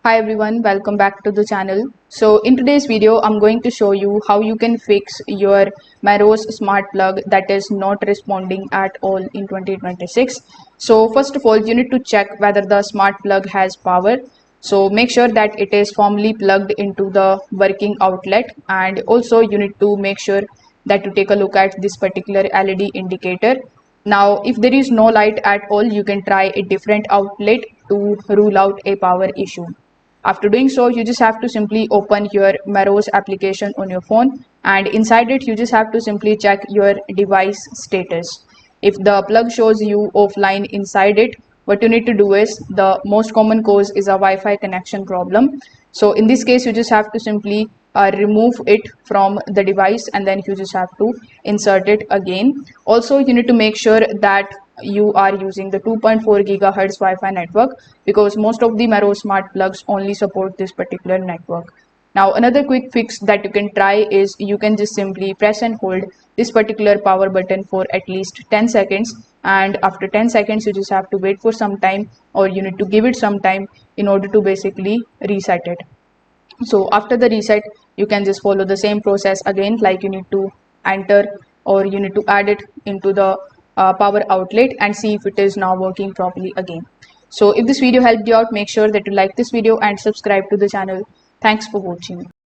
Hi everyone, welcome back to the channel. So in today's video, I'm going to show you how you can fix your Meross smart plug that is not responding at all in 2026. So first of all, you need to check whether the smart plug has power. So make sure that it is firmly plugged into the working outlet, and also you need to make sure that you take a look at this particular LED indicator. Now, if there is no light at all, you can try a different outlet to rule out a power issue. After doing so, you just have to simply open your Meross application on your phone, and inside it, you just have to simply check your device status. If the plug shows you offline inside it, what you need to do is the most common cause is a Wi-Fi connection problem. So in this case, you just have to simply remove it from the device, and then you just have to insert it again. Also, you need to make sure that you are using the 2.4 gigahertz Wi-Fi network, because most of the Meross smart plugs only support this particular network. Now, another quick fix that you can try is you can just simply press and hold this particular power button for at least 10 seconds, and after 10 seconds you just have to wait for some time, or you need to give it some time in order to basically reset it. So after the reset, you can just follow the same process again, like you need to enter or you need to add it into the power outlet and see if it is now working properly again. So if this video helped you out, make sure that you like this video and subscribe to the channel. Thanks for watching.